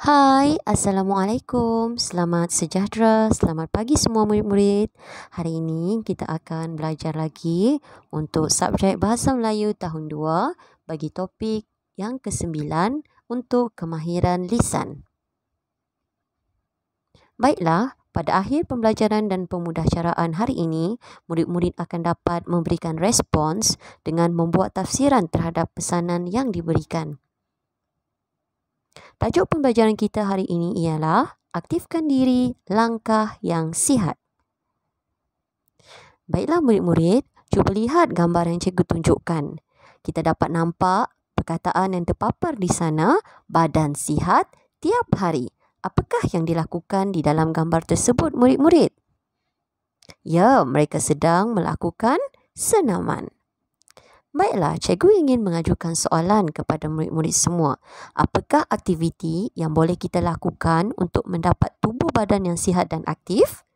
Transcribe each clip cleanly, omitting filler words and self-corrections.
Hai, Assalamualaikum. Selamat sejahtera, selamat pagi semua murid-murid. Hari ini kita akan belajar lagi untuk subjek Bahasa Melayu tahun 2 bagi topik yang ke-9 untuk kemahiran lisan. Baiklah, pada akhir pembelajaran dan pemudahcaraan hari ini, murid-murid akan dapat memberikan respons dengan membuat tafsiran terhadap pesanan yang diberikan. Tajuk pembelajaran kita hari ini ialah aktifkan diri langkah yang sihat. Baiklah murid-murid, cuba lihat gambar yang cikgu tunjukkan. Kita dapat nampak perkataan yang terpapar di sana, badan sihat tiap hari. Apakah yang dilakukan di dalam gambar tersebut murid-murid? Ya, mereka sedang melakukan senaman. Baiklah, cikgu ingin mengajukan soalan kepada murid-murid semua. Apakah aktiviti yang boleh kita lakukan untuk mendapat tubuh badan yang sihat dan aktif?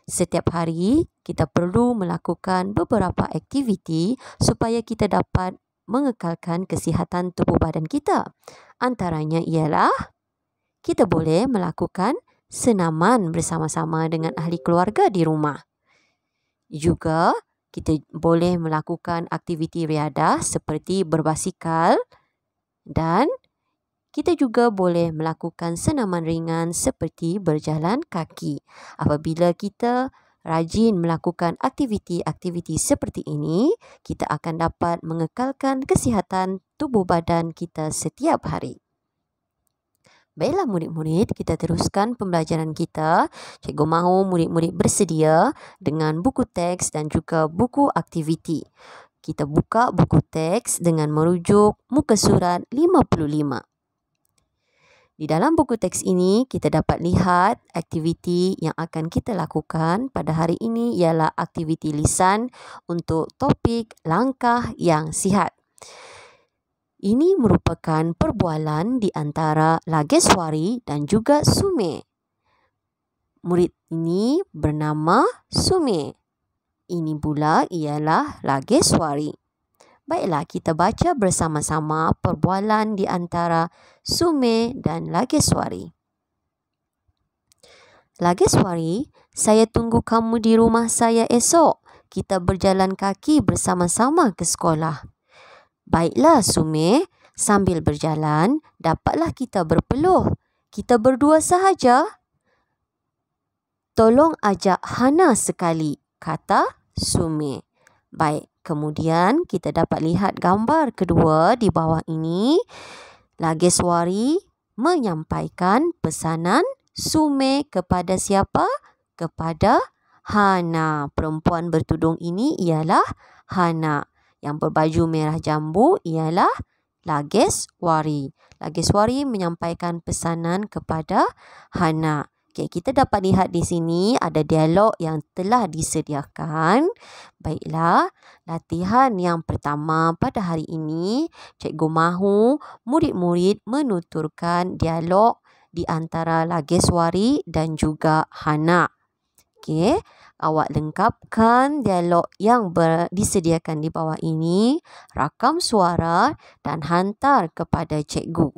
Setiap hari, kita perlu melakukan beberapa aktiviti supaya kita dapat mengekalkan kesihatan tubuh badan kita. Antaranya ialah, kita boleh melakukan senaman bersama-sama dengan ahli keluarga di rumah. Juga, kita boleh melakukan aktiviti riadah seperti berbasikal dan kita juga boleh melakukan senaman ringan seperti berjalan kaki. Apabila kita rajin melakukan aktiviti-aktiviti seperti ini, kita akan dapat mengekalkan kesihatan tubuh badan kita setiap hari. Baiklah murid-murid, kita teruskan pembelajaran kita. Cikgu mahu murid-murid bersedia dengan buku teks dan juga buku aktiviti. Kita buka buku teks dengan merujuk muka surat 55. Di dalam buku teks ini, kita dapat lihat aktiviti yang akan kita lakukan pada hari ini ialah aktiviti lisan untuk topik langkah yang sihat. Ini merupakan perbualan di antara Lageswari dan juga Sume. Murid ini bernama Sume. Ini pula ialah Lageswari. Baiklah, kita baca bersama-sama perbualan di antara Sume dan Lageswari. Lageswari, saya tunggu kamu di rumah saya esok. Kita berjalan kaki bersama-sama ke sekolah. Baiklah Sume, sambil berjalan, dapatlah kita berpeluh. Kita berdua sahaja. Tolong ajak Hana sekali, kata Sume. Baik, kemudian kita dapat lihat gambar kedua di bawah ini. Lageswari menyampaikan pesanan Sume kepada siapa? Kepada Hana. Perempuan bertudung ini ialah Hana. Yang berbaju merah jambu ialah Lageswari. Lageswari menyampaikan pesanan kepada Hana. Okay, kita dapat lihat di sini ada dialog yang telah disediakan. Baiklah, latihan yang pertama pada hari ini, cikgu mahu murid-murid menuturkan dialog di antara Lageswari dan juga Hana. Okey, awak lengkapkan dialog yang disediakan di bawah ini, rakam suara dan hantar kepada cikgu.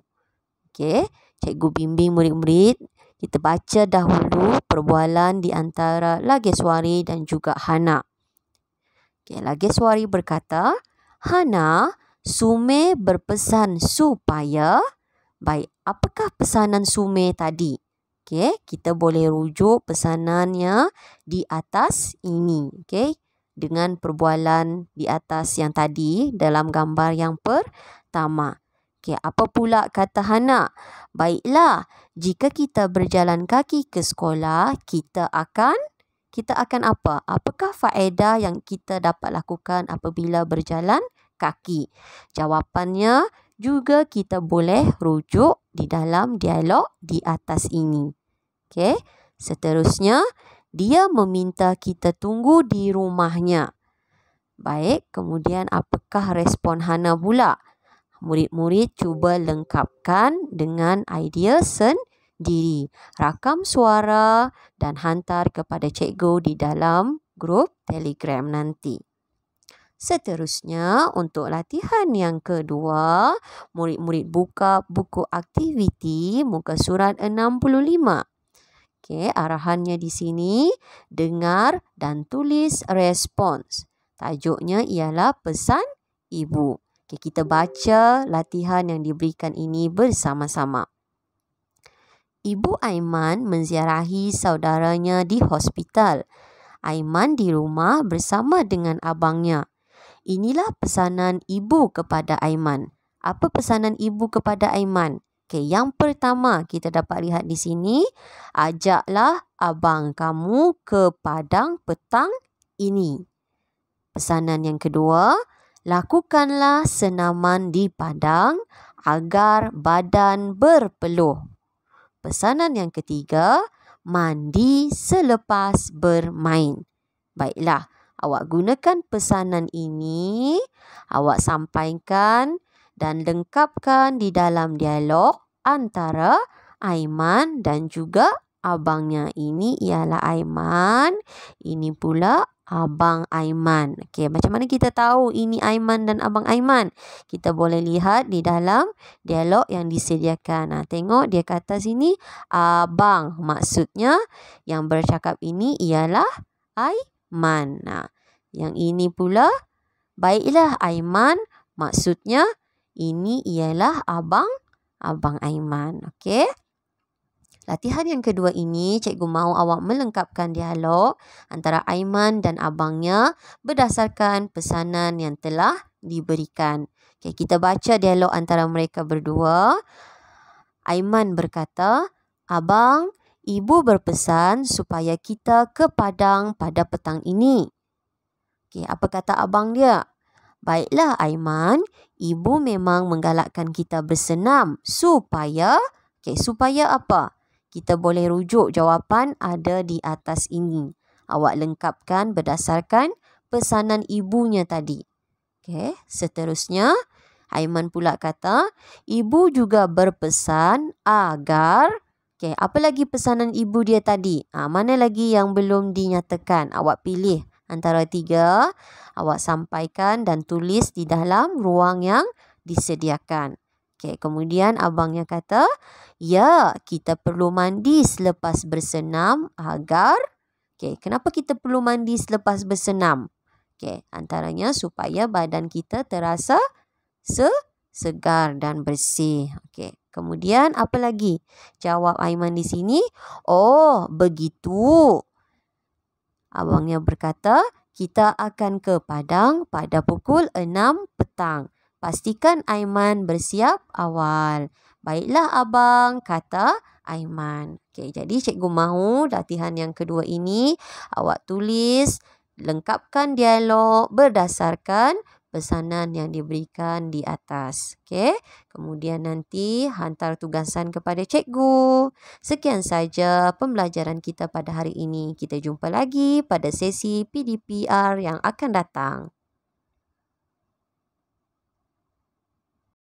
Okey, cikgu bimbing murid-murid. Kita baca dahulu perbualan di antara Lageswari dan juga Hana. Okey, Lageswari berkata, Hana, Sume berpesan supaya. Baik, apakah pesanan Sume tadi? Okey, kita boleh rujuk pesanannya di atas ini. Okey, dengan perbualan di atas yang tadi dalam gambar yang pertama. Okey, apa pula kata Hana? Baiklah, jika kita berjalan kaki ke sekolah, kita akan apa? Apakah faedah yang kita dapat lakukan apabila berjalan kaki? Jawapannya juga kita boleh rujuk di dalam dialog di atas ini. Okey, seterusnya dia meminta kita tunggu di rumahnya. Baik, kemudian apakah respon Hana pula? Murid-murid cuba lengkapkan dengan idea sendiri. Rakam suara dan hantar kepada cikgu di dalam grup Telegram nanti. Seterusnya, untuk latihan yang kedua, murid-murid buka buku aktiviti muka surat 65. Okey, arahannya di sini, dengar dan tulis respons. Tajuknya ialah pesan ibu. Okey, kita baca latihan yang diberikan ini bersama-sama. Ibu Aiman menziarahi saudaranya di hospital. Aiman di rumah bersama dengan abangnya. Inilah pesanan ibu kepada Aiman. Apa pesanan ibu kepada Aiman? Okey, yang pertama kita dapat lihat di sini, ajaklah abang kamu ke padang petang ini. Pesanan yang kedua, lakukanlah senaman di padang agar badan berpeluh. Pesanan yang ketiga, mandi selepas bermain. Baiklah, awak gunakan pesanan ini, awak sampaikan dan lengkapkan di dalam dialog antara Aiman dan juga abangnya. Ini ialah Aiman, ini pula abang Aiman. Okey, macam mana kita tahu ini Aiman dan abang Aiman? Kita boleh lihat di dalam dialog yang disediakan. Tengok dia kata sini abang. Maksudnya yang bercakap ini ialah Aiman. Yang ini pula, baiklah Aiman, maksudnya ini ialah abang Aiman. Okey. Latihan yang kedua ini, cikgu mahu awak melengkapkan dialog antara Aiman dan abangnya berdasarkan pesanan yang telah diberikan. Okey, kita baca dialog antara mereka berdua. Aiman berkata, "Abang, ibu berpesan supaya kita ke padang pada petang ini." Okey, apa kata abang dia? "Baiklah Aiman, ibu memang menggalakkan kita bersenam supaya..." Okey, supaya apa? Kita boleh rujuk jawapan ada di atas ini. Awak lengkapkan berdasarkan pesanan ibunya tadi. Okey, seterusnya Aiman pula kata, "Ibu juga berpesan agar..." Okey, apa lagi pesanan ibu dia tadi? Mana lagi yang belum dinyatakan? Awak pilih antara tiga, awak sampaikan dan tulis di dalam ruang yang disediakan. Okey, kemudian abangnya kata, "Ya, kita perlu mandi selepas bersenam agar..." Okey, kenapa kita perlu mandi selepas bersenam? Okey, antaranya supaya badan kita terasa segar dan bersih. Okey, kemudian apa lagi? Jawab Aiman di sini, "Oh, begitu." Abangnya berkata, "Kita akan ke padang pada pukul 6 petang. Pastikan Aiman bersiap awal." "Baiklah abang," kata Aiman. Okey, jadi cikgu mahu latihan yang kedua ini awak tulis, lengkapkan dialog berdasarkan pesanan yang diberikan di atas. Okey, kemudian nanti hantar tugasan kepada cikgu. Sekian saja pembelajaran kita pada hari ini. Kita jumpa lagi pada sesi PDPR yang akan datang.